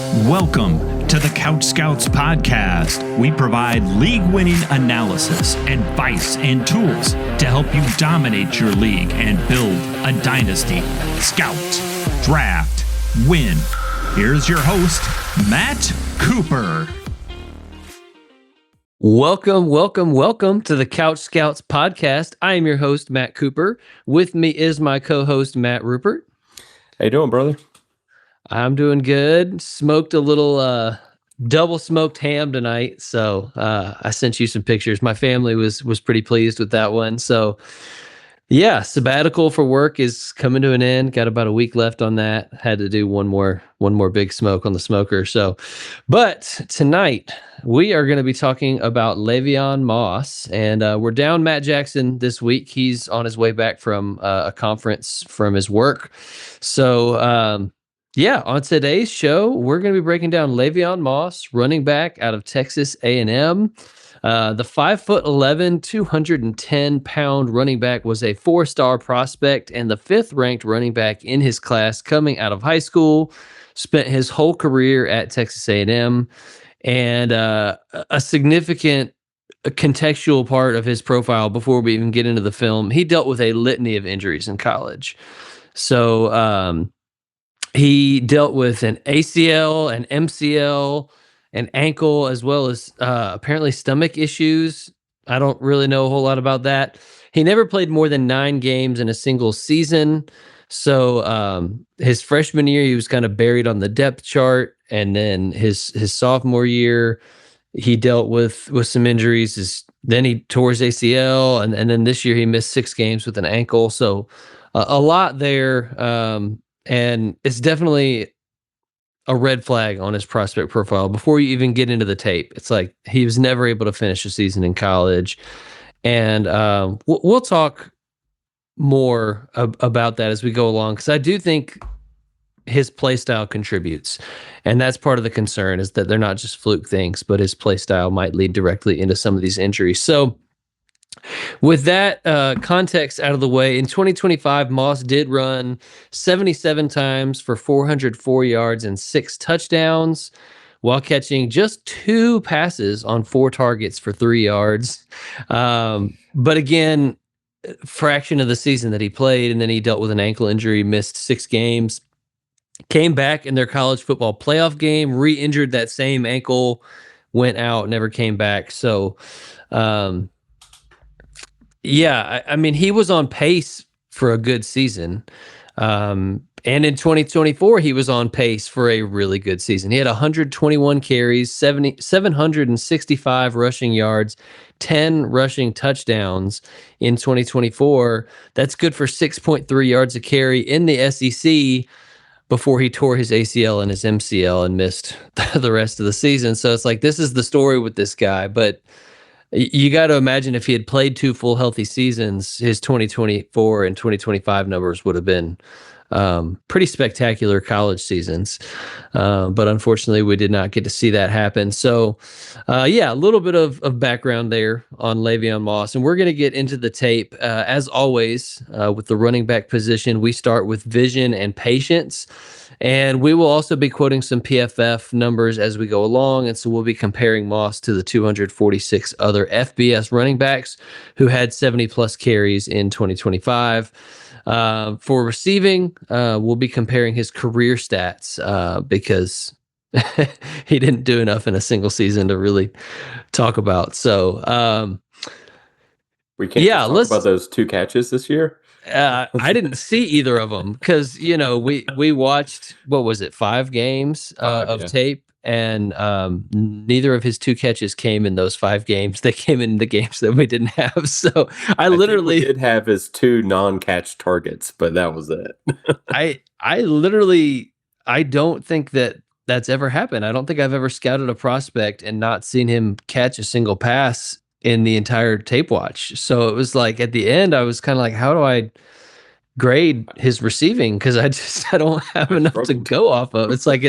Welcome to the Couch Scouts podcast. We provide league-winning analysis, advice, and tools to help you dominate your league and build a dynasty. Scout, draft, win. Here's your host, Matt Cooper. Welcome to the Couch Scouts podcast. I am your host, Matt Cooper. With me is my co-host, Matt Rupert. How you doing, brother? I'm doing good. Smoked a little double smoked ham tonight, so I sent you some pictures. My family was pretty pleased with that one. So yeah, sabbatical for work is coming to an end. Got about a week left on that. Had to do one more big smoke on the smoker. So, but tonight we are going to be talking about Le'Veon Moss, and we're down Matt Jackson this week. He's on his way back from a conference from his work. So yeah, on today's show, we're going to be breaking down Le'Veon Moss, running back out of Texas A&M. The 5'11", 210-pound running back was a 4-star prospect and the 5th-ranked running back in his class coming out of high school. Spent his whole career at Texas A&M, and a significant contextual part of his profile before we even get into the film, he dealt with a litany of injuries in college. So he dealt with an ACL, an MCL, an ankle, as well as apparently stomach issues. I don't really know a whole lot about that. He never played more than 9 games in a single season. So his freshman year, he was kind of buried on the depth chart. And then his sophomore year, he dealt with some injuries. Then he tore his ACL. And then this year, he missed 6 games with an ankle. So a lot there. And it's definitely a red flag on his prospect profile before you even get into the tape. It's like he was never able to finish a season in college. And we'll talk more about that as we go along, because I do think his play style contributes. And that's part of the concern, is that they're not just fluke things, but his play style might lead directly into some of these injuries. So with that context out of the way, in 2025, Moss did run 77 times for 404 yards and 6 touchdowns, while catching just 2 passes on 4 targets for 3 yards. But again, fraction of the season that he played, and then he dealt with an ankle injury, missed 6 games, came back in their college football playoff game, re-injured that same ankle, went out, never came back. So, yeah, I mean, he was on pace for a good season. And in 2024, he was on pace for a really good season. He had 121 carries, 765 rushing yards, 10 rushing touchdowns in 2024. That's good for 6.3 yards a carry in the SEC before he tore his ACL and his MCL and missed the rest of the season. So it's like, this is the story with this guy. But you got to imagine if he had played 2 full healthy seasons, his 2024 and 2025 numbers would have been pretty spectacular college seasons. But unfortunately, we did not get to see that happen. So, yeah, a little bit of background there on Le'Veon Moss. And we're going to get into the tape. As always, with the running back position, we start with vision and patience. And we will also be quoting some PFF numbers as we go along. And so we'll be comparing Moss to the 246 other FBS running backs who had 70-plus carries in 2025. For receiving, we'll be comparing his career stats because he didn't do enough in a single season to really talk about. So we can't talk about those 2 catches this year. I didn't see either of them because, we watched, what was it, 5 games of tape, and neither of his 2 catches came in those 5 games. They came in the games that we didn't have. So I literally think we did have his 2 non-catch targets, but that was it. I don't think that's ever happened. I don't think I've ever scouted a prospect and not seen him catch a single pass in the entire tape watch. So it was like at the end, I was kind of like, how do I grade his receiving? Because I don't have enough to go off of. It's like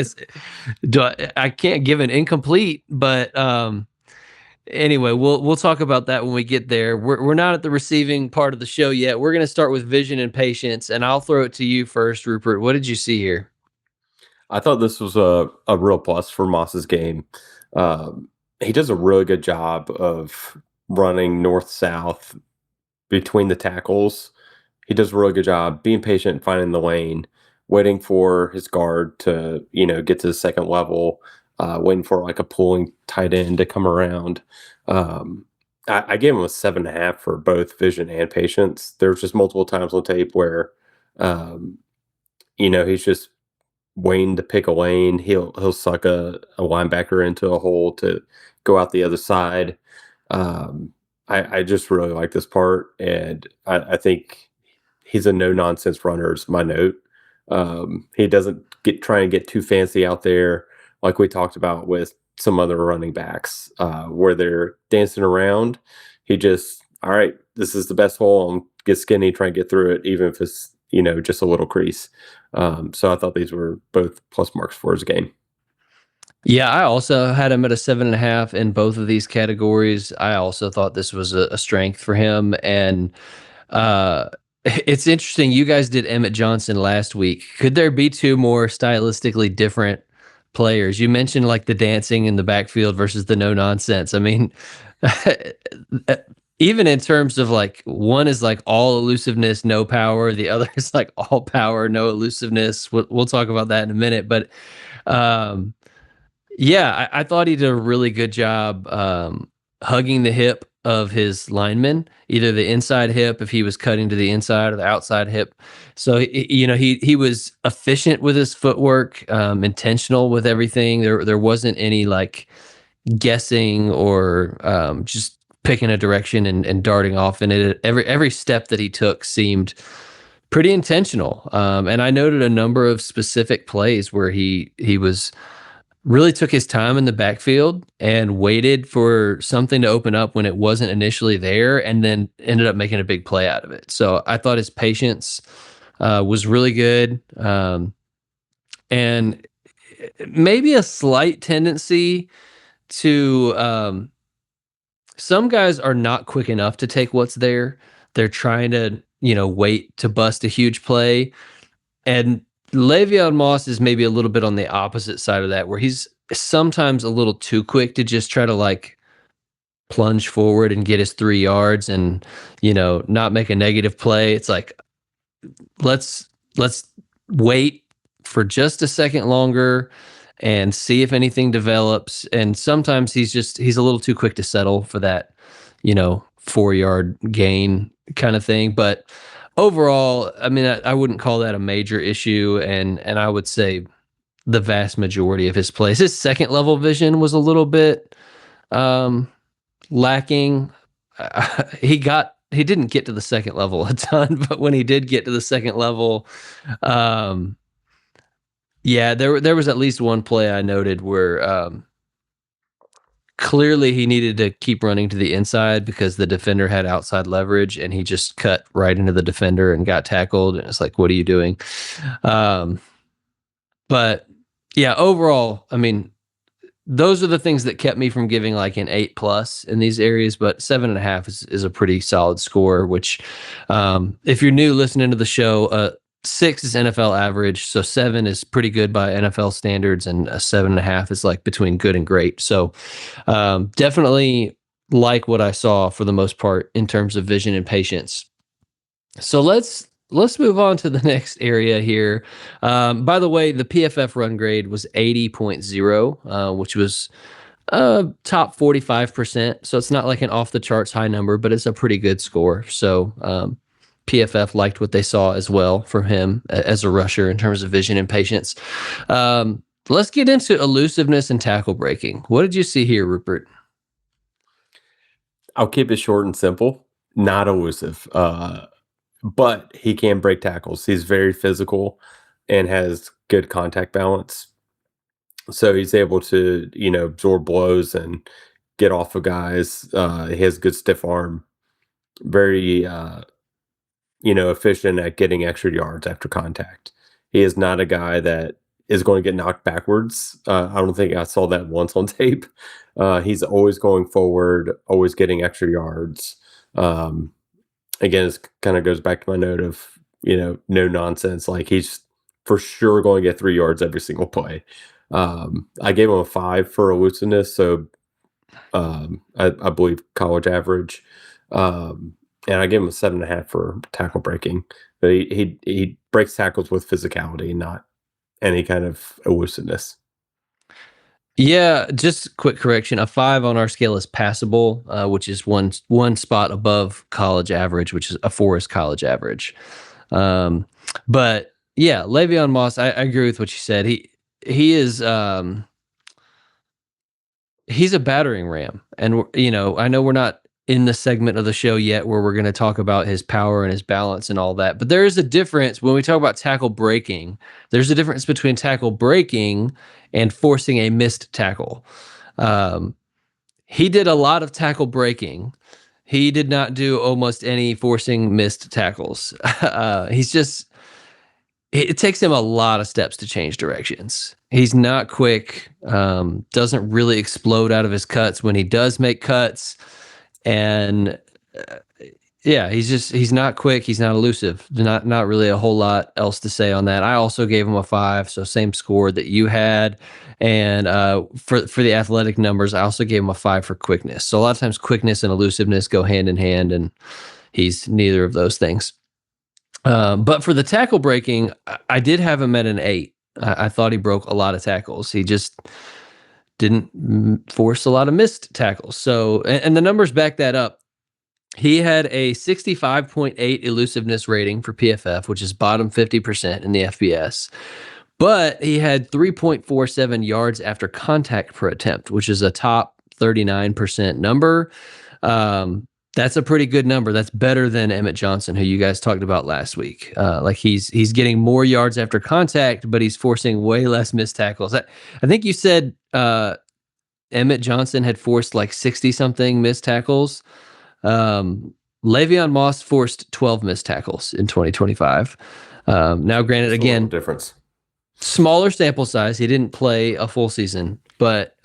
I can't give an incomplete, but anyway, we'll talk about that when we get there. We're not at the receiving part of the show yet. We're going to start with vision and patience, and I'll throw it to you first, Rupert. What did you see here? I thought this was a real plus for Moss's game. He does a really good job of running north-south between the tackles. He does a really good job being patient, finding the lane, waiting for his guard to, get to the second level, waiting for like a pulling tight end to come around. I gave him a 7.5 for both vision and patience. There was just multiple times on tape where, um, he's just waiting to pick a lane. He'll suck a linebacker into a hole to go out the other side. Um, I just really like this part, and I think he's a no nonsense runner. Is my note. He doesn't try and get too fancy out there, like we talked about with some other running backs, where they're dancing around. He just, all right, this is the best hole. Get skinny, try and get through it, even if it's just a little crease. So I thought these were both plus marks for his game. Yeah, I also had him at a 7.5 in both of these categories. I also thought this was a strength for him. And it's interesting. You guys did Emmett Johnson last week. Could there be two more stylistically different players? You mentioned like the dancing in the backfield versus the no nonsense. I mean, even in terms of like one is like all elusiveness, no power. The other is like all power, no elusiveness. We'll talk about that in a minute. But yeah, I thought he did a really good job hugging the hip of his lineman, either the inside hip if he was cutting to the inside or the outside hip. So he was efficient with his footwork, intentional with everything. There wasn't any like guessing or just picking a direction and darting off in it. Every step that he took seemed pretty intentional. And I noted a number of specific plays where he was really took his time in the backfield and waited for something to open up when it wasn't initially there, and then ended up making a big play out of it. So I thought his patience was really good, and maybe a slight tendency to some guys are not quick enough to take what's there. They're trying to wait to bust a huge play, and Le'Veon Moss is maybe a little bit on the opposite side of that, where he's sometimes a little too quick to just try to like plunge forward and get his 3 yards and not make a negative play. It's like let's wait for just a second longer and see if anything develops. And sometimes he's a little too quick to settle for that 4-yard gain kind of thing. But overall, I mean, I wouldn't call that a major issue, and I would say the vast majority of his plays, his second level vision was a little bit lacking. He didn't get to the second level a ton, but when he did get to the second level, yeah, there was at least one play I noted where clearly he needed to keep running to the inside because the defender had outside leverage, and he just cut right into the defender and got tackled. And it's like, what are you doing? But yeah, overall, I mean, those are the things that kept me from giving like an 8+ in these areas, but 7.5 is a pretty solid score, which if you're new listening to the show, 6 is NFL average. So 7 is pretty good by NFL standards, and a 7.5 is like between good and great. So definitely like what I saw for the most part in terms of vision and patience. So let's move on to the next area here. By the way, the PFF run grade was 80.0, which was top 45%. So it's not like an off the charts high number, but it's a pretty good score. So PFF liked what they saw as well from him as a rusher in terms of vision and patience. Let's get into elusiveness and tackle breaking. What did you see here, Rupert? I'll keep it short and simple. Not elusive. But he can break tackles. He's very physical and has good contact balance. So he's able to, absorb blows and get off of guys. He has good stiff arm. Very, efficient at getting extra yards after contact. He is not a guy that is going to get knocked backwards. I don't think I saw that once on tape. He's always going forward, always getting extra yards. Again, it kind of goes back to my note of, no nonsense. Like he's for sure going to get 3 yards every single play. I gave him a 5 for elusiveness, so I believe college average. And I gave him a 7.5 for tackle breaking. But he breaks tackles with physicality, not any kind of elusiveness. Yeah, just quick correction. A 5 on our scale is passable, which is one spot above college average, which is a 4 is college average. But yeah, Le'Veon Moss, I agree with what you said. He is he's a battering ram, and I know we're not in the segment of the show yet where we're going to talk about his power and his balance and all that. But there is a difference when we talk about tackle breaking. There's a difference between tackle breaking and forcing a missed tackle. He did a lot of tackle breaking. He did not do almost any forcing missed tackles. It takes him a lot of steps to change directions. He's not quick, doesn't really explode out of his cuts when he does make cuts. And yeah, he's not quick. He's not elusive. Not really a whole lot else to say on that. I also gave him a 5, so same score that you had. And for the athletic numbers, I also gave him a 5 for quickness. So a lot of times quickness and elusiveness go hand in hand, and he's neither of those things. But for the tackle breaking, I did have him at an 8. I thought he broke a lot of tackles. He just didn't force a lot of missed tackles. So, and the numbers back that up. He had a 65.8 elusiveness rating for PFF, which is bottom 50% in the FBS. But he had 3.47 yards after contact per attempt, which is a top 39% number. That's a pretty good number. That's better than Emmett Johnson, who you guys talked about last week. Like he's getting more yards after contact, but he's forcing way less missed tackles. I think you said Emmett Johnson had forced like 60-something missed tackles. Le'Veon Moss forced 12 missed tackles in 2025. Now, granted, again, difference. Smaller sample size. He didn't play a full season, but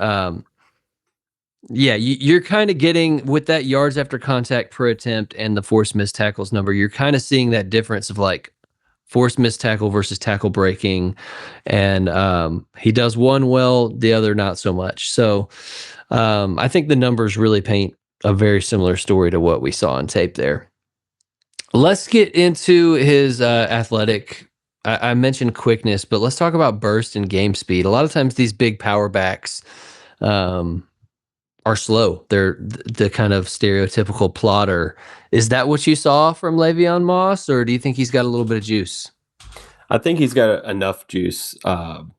yeah, you're kind of getting with that yards after contact per attempt and the forced missed tackles number. You're kind of seeing that difference of like forced missed tackle versus tackle breaking, and he does one well, the other not so much. So I think the numbers really paint a very similar story to what we saw on tape there. Let's get into his athletic. I mentioned quickness, but let's talk about burst and game speed. A lot of times these big power backs are slow. They're the kind of stereotypical plotter. Is that what you saw from Le'Veon Moss, or do you think he's got a little bit of juice? I think he's got enough juice. To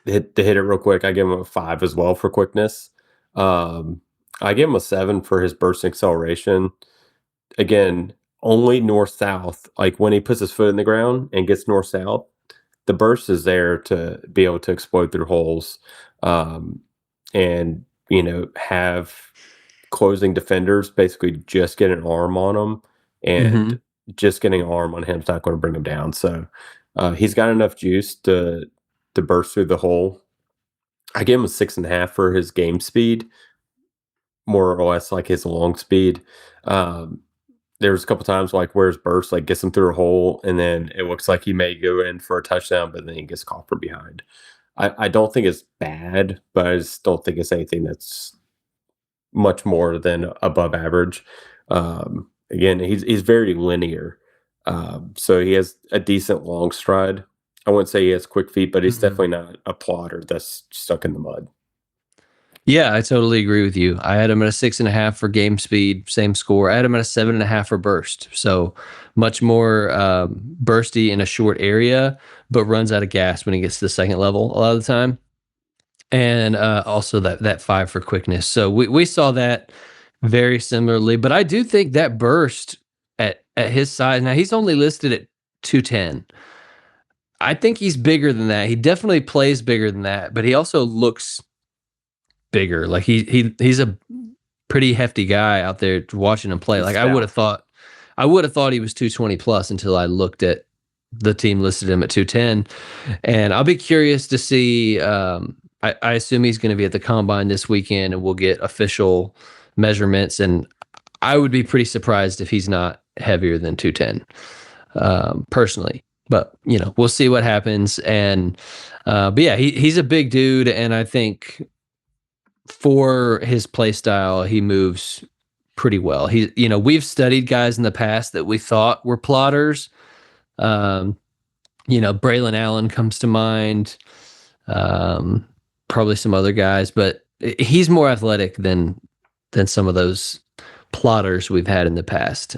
hit it real quick, I give him a 5 as well for quickness. I give him a 7 for his burst acceleration. Again, only north-south. Like when he puts his foot in the ground and gets north-south, the burst is there to be able to explode through holes, and have closing defenders basically just get an arm on him, and just getting an arm on him is not going to bring him down. So he's got enough juice to burst through the hole. I gave him a 6.5 for his game speed, more or less like his long speed. There's a couple times like where his burst like gets him through a hole, and then it looks like he may go in for a touchdown, but then he gets caught from behind. I don't think it's bad, but I just don't think it's anything that's much more than above average. Again, he's very linear, so he has a decent long stride. I wouldn't say he has quick feet, but he's definitely not a plotter that's stuck in the mud. Yeah, I totally agree with you. I had him at a 6.5 for game speed, same score. I had him at a 7.5 for burst. So much more bursty in a short area, but runs out of gas when he gets to the second level a lot of the time. And also that 5 for quickness. So we saw that very similarly. But I do think that burst at his size, now he's only listed at 210. I think he's bigger than that. He definitely plays bigger than that, but he also looks bigger. Like he's a pretty hefty guy out there watching him play. Like I would have thought he was 220 plus until I looked at the team listed him at 210. And I'll be curious to see. I assume he's going to be at the combine this weekend, and we'll get official measurements. And I would be pretty surprised if he's not heavier than 210. Personally, but we'll see what happens. And but yeah, he's a big dude, and I think for his play style, he moves pretty well. We've studied guys in the past that we thought were plotters. Braylon Allen comes to mind. Probably some other guys, but he's more athletic than some of those plotters we've had in the past.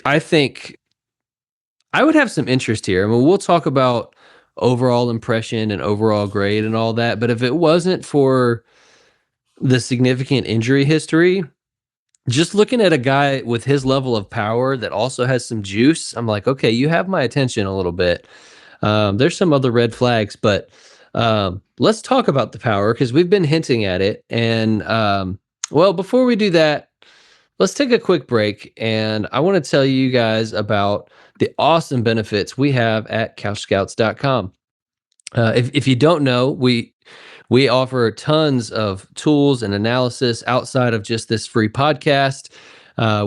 I think I would have some interest here. I mean, we'll talk about overall impression and overall grade and all that, but if it wasn't for the significant injury history, just looking at a guy with his level of power that also has some juice, I'm like, okay, you have my attention a little bit. There's some other red flags, but let's talk about the power because we've been hinting at it. And well, before we do that, let's take a quick break. And I want to tell you guys about the awesome benefits we have at couchscouts.com. If you don't know, we offer tons of tools and analysis outside of just this free podcast.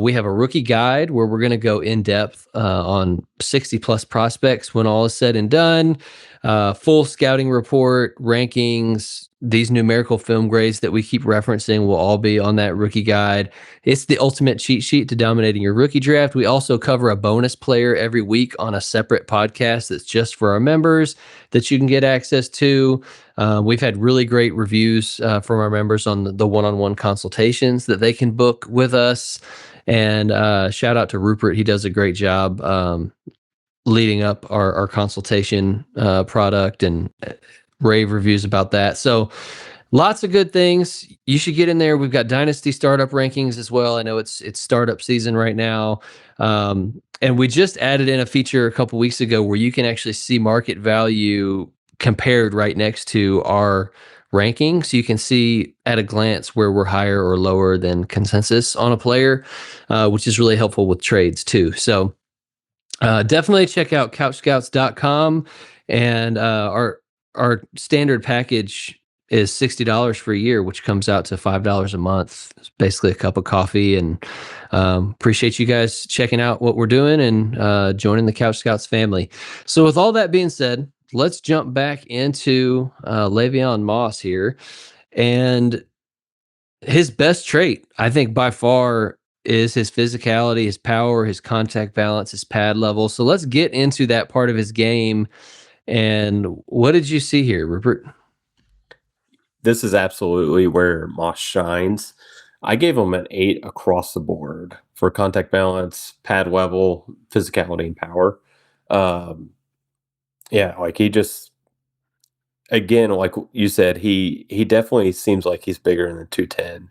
We have a rookie guide where we're going to go in depth on 60 plus prospects when all is said and done. Full scouting report, rankings, these numerical film grades that we keep referencing will all be on that rookie guide. It's the ultimate cheat sheet to dominating your rookie draft. We also cover a bonus player every week on a separate podcast that's just for our members that you can get access to. We've had really great reviews from our members on the one-on-one consultations that they can book with us. And shout out to Rupert. He does a great job leading up our consultation product, and rave reviews about that. So lots of good things. You should get in there. We've got Dynasty startup rankings as well. I know it's startup season right now. And we just added in a feature a couple weeks ago where you can actually see market value compared right next to our ranking. So you can see at a glance where we're higher or lower than consensus on a player, which is really helpful with trades too. So definitely check out couchscouts.com. And our standard package is $60 for a year, which comes out to $5 a month. It's basically a cup of coffee. And appreciate you guys checking out what we're doing and joining the Couch Scouts family. So with all that being said, let's jump back into Le'Veon Moss here. And his best trait, I think by far, is his physicality, his power, his contact balance, his pad level. So let's get into that part of his game. And what did you see here, Rupert? This is absolutely where Moss shines. I gave him an 8 across the board for contact balance, pad level, physicality, and power. Yeah, like he just, again, like you said, he definitely seems like he's bigger than 210.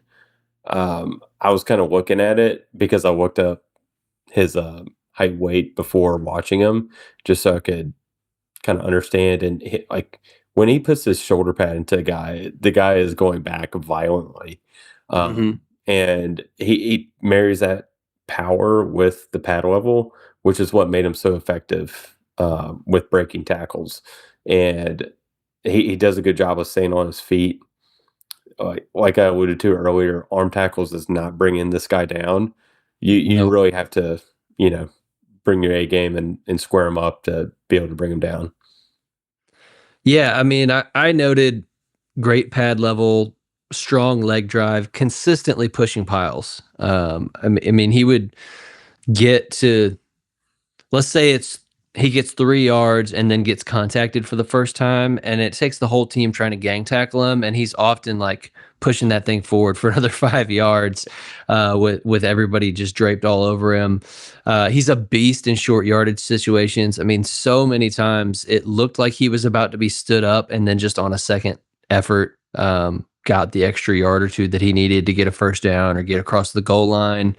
I was kind of looking at it because I looked up his height weight before watching him just so I could kind of understand. And like when he puts his shoulder pad into a guy, the guy is going back violently. And he marries that power with the pad level, which is what made him so effective with breaking tackles. And he does a good job of staying on his feet. Like I alluded to earlier, arm tackles does not bring in this guy down. You Nope. really have to, bring your A game and square him up to be able to bring him down. Yeah, I mean, I noted great pad level, strong leg drive, consistently pushing piles. I mean, he would get to, let's say he gets 3 yards and then gets contacted for the first time, and it takes the whole team trying to gang tackle him, and he's often like pushing that thing forward for another 5 yards with everybody just draped all over him. He's a beast in short yardage situations. I mean, so many times it looked like he was about to be stood up and then just on a second effort got the extra yard or two that he needed to get a first down or get across the goal line.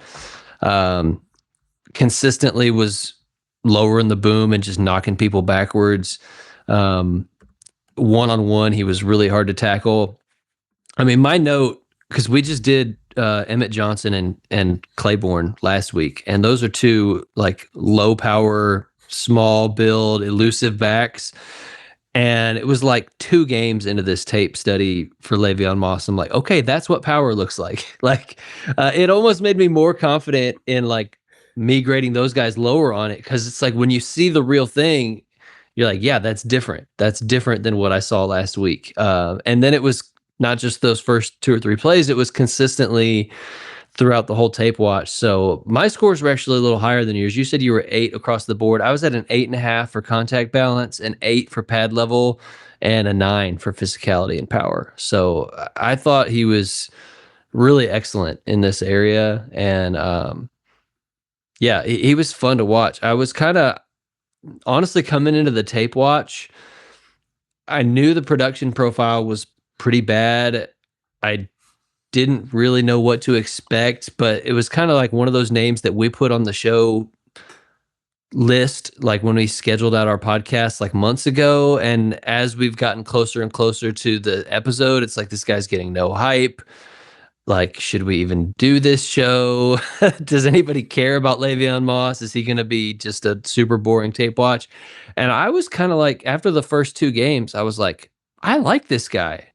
Consistently was lowering the boom and just knocking people backwards. One-on-one, he was really hard to tackle. I mean, my note, because we just did Emmett Johnson and Claiborne last week, and those are two like low power, small build, elusive backs. And it was like 2 games into this tape study for Le'Veon Moss. I'm like, okay, that's what power looks like. Like, it almost made me more confident in like me grading those guys lower on it, because it's like when you see the real thing, you're like, yeah, that's different. That's different than what I saw last week. And then it was not just those first 2 or 3 plays, it was consistently throughout the whole tape watch. So my scores were actually a little higher than yours. You said you were 8 across the board. I was at an 8.5 for contact balance, an 8 for pad level, and a 9 for physicality and power. So I thought he was really excellent in this area. And yeah, he was fun to watch. I was kind of honestly coming into the tape watch, I knew the production profile was pretty bad. I didn't really know what to expect, but it was kind of like one of those names that we put on the show list, like when we scheduled out our podcast like months ago. And as we've gotten closer and closer to the episode, it's like, this guy's getting no hype. Like, should we even do this show? Does anybody care about Le'Veon Moss? Is he going to be just a super boring tape watch? And I was kind of like, after the first 2 games, I was like, I like this guy.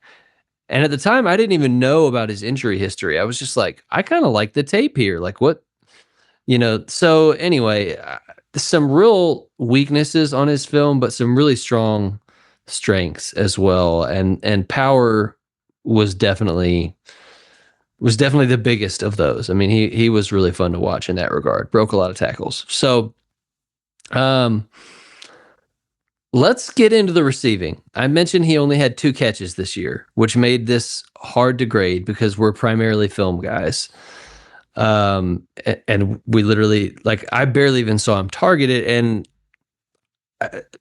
And at the time, I didn't even know about his injury history. I was just like, I kind of like the tape here. Like, what, So anyway, some real weaknesses on his film, but some really strong strengths as well. And power was definitely the biggest of those. I mean, he was really fun to watch in that regard. Broke a lot of tackles. So, let's get into the receiving. I mentioned he only had 2 catches this year, which made this hard to grade because we're primarily film guys. And we literally, like, I barely even saw him targeted, and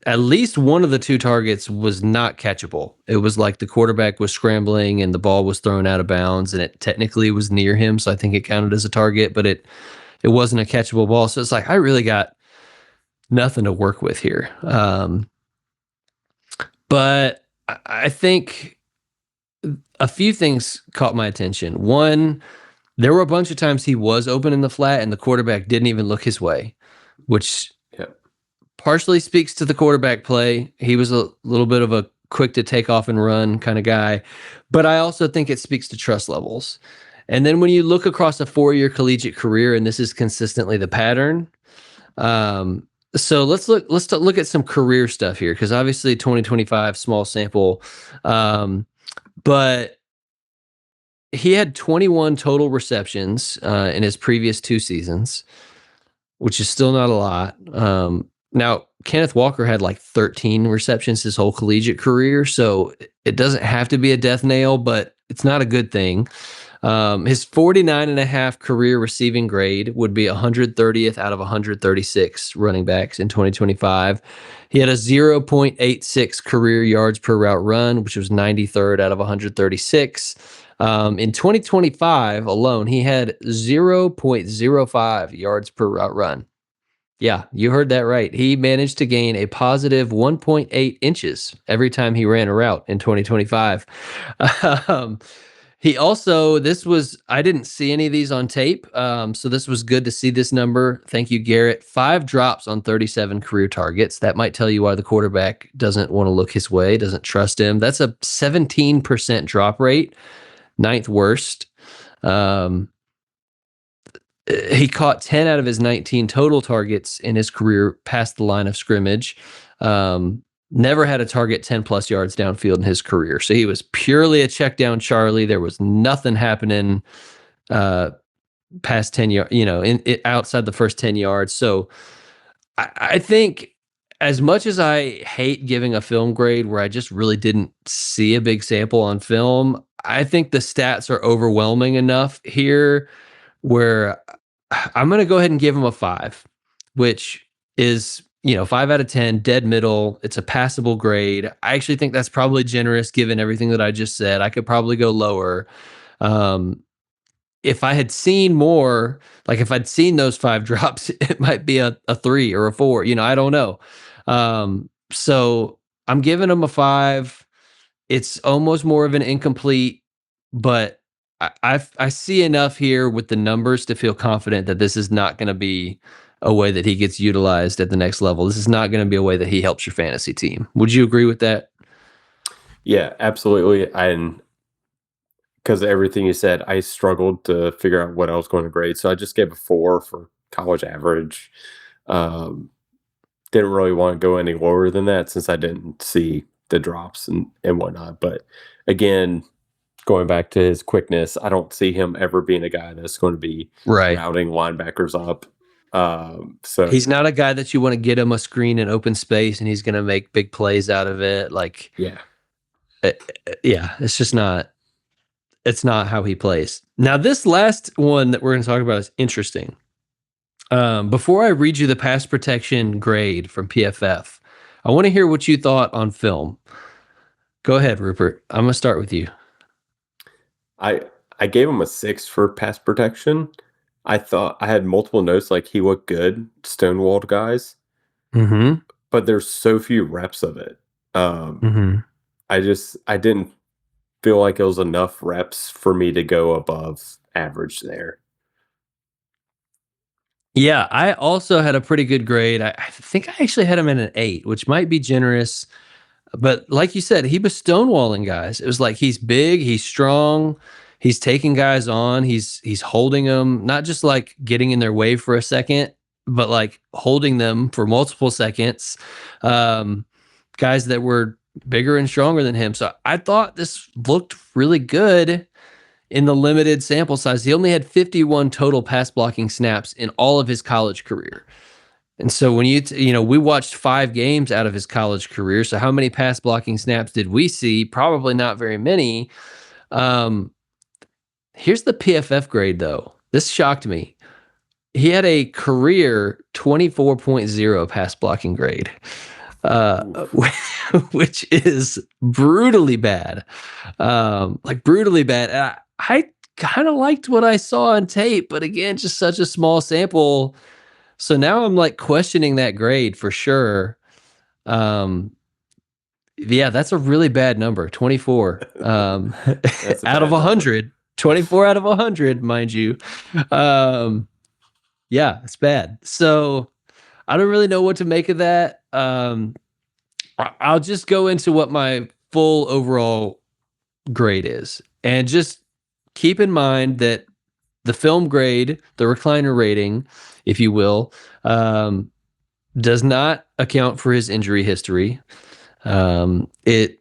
at least one of the 2 targets was not catchable. It was like the quarterback was scrambling and the ball was thrown out of bounds, and it technically was near him, so I think it counted as a target, but it wasn't a catchable ball. So it's like, I really got nothing to work with here. But I think a few things caught my attention. One, there were a bunch of times he was open in the flat and the quarterback didn't even look his way, which partially speaks to the quarterback play. He was a little bit of a quick to take off and run kind of guy, but I also think it speaks to trust levels. And then when you look across a 4-year collegiate career, and this is consistently the pattern, so let's look at some career stuff here, because obviously 2025 small sample, but he had 21 total receptions in his previous 2 seasons, which is still not a lot. Now Kenneth Walker had like 13 receptions his whole collegiate career, so it doesn't have to be a death nail, but it's not a good thing. His 49.5 career receiving grade would be 130th out of 136 running backs in 2025. He had a 0.86 career yards per route run, which was 93rd out of 136. In 2025 alone, he had 0.05 yards per route run. Yeah, you heard that right. He managed to gain a positive 1.8 inches every time he ran a route in 2025. He also, I didn't see any of these on tape, so this was good to see this number. Thank you, Garrett. 5 drops on 37 career targets. That might tell you why the quarterback doesn't want to look his way, doesn't trust him. That's a 17% drop rate, 9th worst. He caught 10 out of his 19 total targets in his career past the line of scrimmage. Never had a target 10 plus yards downfield in his career. So he was purely a check down Charlie. There was nothing happening past 10 yards, outside the first 10 yards. So I think, as much as I hate giving a film grade where I just really didn't see a big sample on film, I think the stats are overwhelming enough here where I'm going to go ahead and give him a 5, which is, 5 out of 10, dead middle. It's a passable grade. I actually think that's probably generous given everything that I just said. I could probably go lower. If I had seen more, like if I'd seen those 5 drops, it might be a 3 or a 4. I don't know. So I'm giving him a 5. It's almost more of an incomplete, but I see enough here with the numbers to feel confident that this is not going to be a way that he gets utilized at the next level. This is not going to be a way that he helps your fantasy team. Would you agree with that? Yeah, absolutely. And because of everything you said, I struggled to figure out what I was going to grade. So I just gave a 4 for college average. Didn't really want to go any lower than that since I didn't see the drops and whatnot. But again, going back to his quickness, I don't see him ever being a guy that's going to be routing linebackers up. So he's not a guy that you want to get him a screen in open space and he's going to make big plays out of it. Like, it's just not. It's not how he plays. Now, this last one that we're going to talk about is interesting. Before I read you the pass protection grade from PFF, I want to hear what you thought on film. Go ahead, Rupert. I'm going to start with you. I gave him a 6 for pass protection. I thought I had multiple notes like he looked good, stonewalled guys. Mm-hmm. But there's so few reps of it. I didn't feel like it was enough reps for me to go above average there. Yeah, I also had a pretty good grade. I think I actually had him at an 8, which might be generous. But like you said, he was stonewalling guys. It was like he's big, he's strong, he's taking guys on, he's holding them, not just like getting in their way for a second, but like holding them for multiple seconds. Guys that were bigger and stronger than him. So I thought this looked really good in the limited sample size. He only had 51 total pass blocking snaps in all of his college career. And so when we watched 5 games out of his college career. So how many pass blocking snaps did we see? Probably not very many. Here's the PFF grade though. This shocked me. He had a career 24.0 pass blocking grade, which is brutally bad. Brutally bad. I kind of liked what I saw on tape, but again, just such a small sample. So now I'm like questioning that grade for sure. That's a really bad number, 24. Out of 100, 24 out of 100, mind you. It's bad. So I don't really know what to make of that. I'll just go into what my full overall grade is. And just keep in mind that the film grade, the recliner rating, if you will, does not account for his injury history. It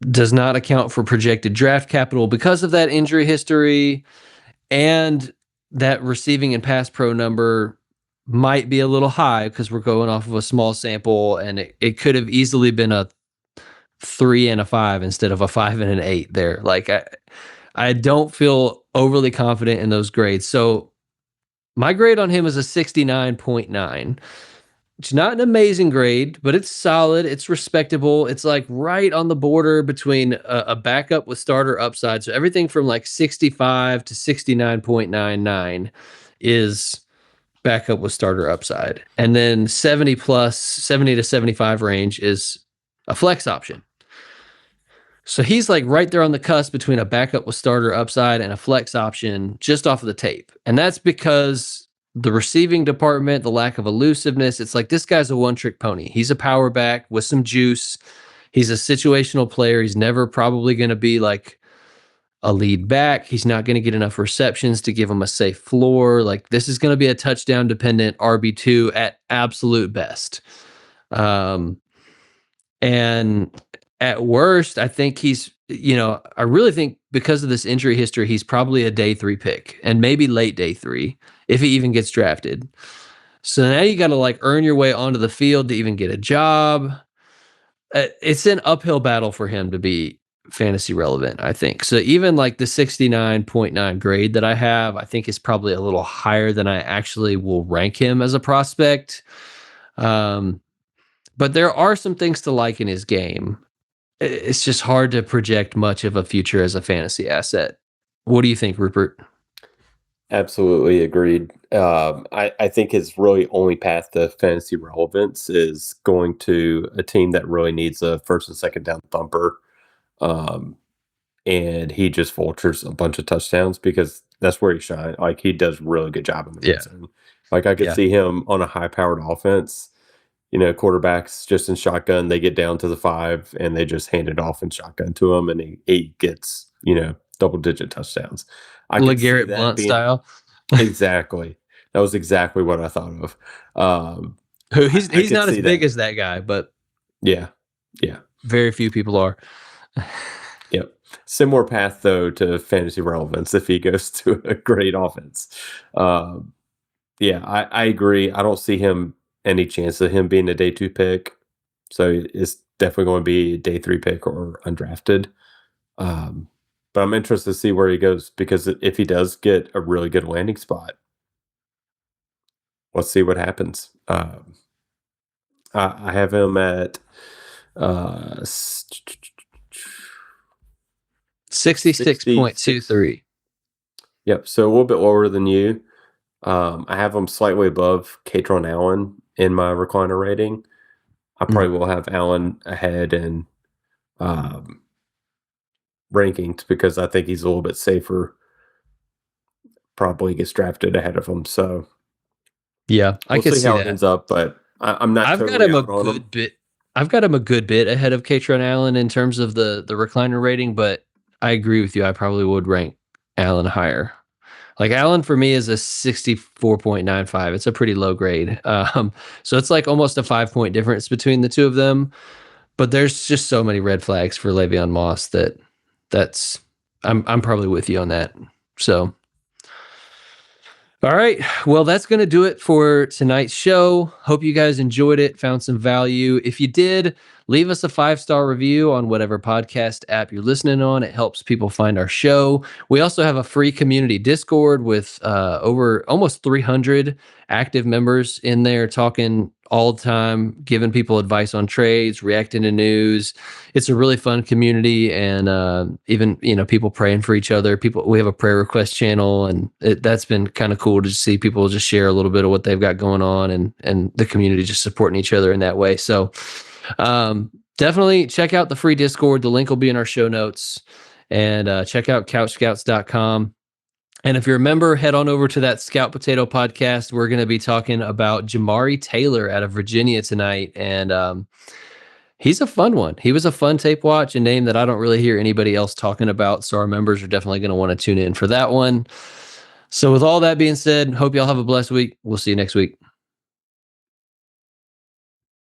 does not account for projected draft capital because of that injury history, and that receiving and pass pro number might be a little high because we're going off of a small sample, and it could have easily been a 3 and a 5 instead of a 5 and an 8 there. Like I don't feel overly confident in those grades. So my grade on him is a 69.9. It's not an amazing grade, but it's solid. It's respectable. It's like right on the border between a backup with starter upside. So everything from like 65 to 69.99 is backup with starter upside. And then 70 to 75 range is a flex option. So he's like right there on the cusp between a backup with starter upside and a flex option just off of the tape. And that's because the receiving department, the lack of elusiveness, it's like this guy's a one-trick pony. He's a power back with some juice. He's a situational player. He's never probably going to be like a lead back. He's not going to get enough receptions to give him a safe floor. Like this is going to be a touchdown dependent RB2 at absolute best. And at worst, I think he's, I really think because of this injury history, he's probably a day 3 pick and maybe late day 3 if he even gets drafted. So now you got to like earn your way onto the field to even get a job. It's an uphill battle for him to be fantasy relevant, I think. So even like the 69.9 grade that I have, I think is probably a little higher than I actually will rank him as a prospect. But there are some things to like in his game. It's just hard to project much of a future as a fantasy asset. What do you think, Rupert? Absolutely agreed. I think his really only path to fantasy relevance is going to a team that really needs a first and second down thumper. And he just vultures a bunch of touchdowns because that's where he shines. Like he does a really good job in the red zone. Like I could see him on a high powered offense. Quarterbacks just in shotgun, they get down to the 5 and they just hand it off in shotgun to him, and he gets, double digit touchdowns. LeGarrette Blount style. Exactly. That was exactly what I thought of. He's I could not as see big that. as that guy, but Yeah. very few people are. Yep. Similar path though to fantasy relevance if he goes to a great offense. Yeah, I agree. I don't see him any chance of him being a day 2 pick. So it's definitely going to be a day 3 pick or undrafted. But I'm interested to see where he goes because if he does get a really good landing spot, let's see what happens. I have him at 66.23. Yep, so a little bit lower than you. I have him slightly above Katron Allen in my recliner rating. I probably will have Allen ahead in rankings because I think he's a little bit safer. Probably gets drafted ahead of him. So Yeah, I we'll can see see how it that. ends up, but I'm not I've got totally him a out on him. good bit. I've got him a good bit ahead of Katron Allen in terms of the recliner rating, but I agree with you. I probably would rank Allen higher. Like Allen for me is a 64.95. It's a pretty low grade. So it's like almost a 5-point difference between the two of them. But there's just so many red flags for Le'Veon Moss that's I'm probably with you on that. So all right. Well, that's going to do it for tonight's show. Hope you guys enjoyed it, found some value. If you did, leave us a 5-star review on whatever podcast app you're listening on. It helps people find our show. We also have a free community Discord with over almost 300 active members in there talking all the time, giving people advice on trades, reacting to news. It's a really fun community, and even people praying for each other. We have a prayer request channel, and that's been kind of cool to see people just share a little bit of what they've got going on, and the community just supporting each other in that way. So definitely check out the free Discord. The link will be in our show notes, and check out couchscouts.com. And if you're a member, head on over to that Scout Potato podcast. We're going to be talking about Jamari Taylor out of Virginia tonight. And he's a fun one. He was a fun tape watch, a name that I don't really hear anybody else talking about. So our members are definitely going to want to tune in for that one. So with all that being said, hope y'all have a blessed week. We'll see you next week.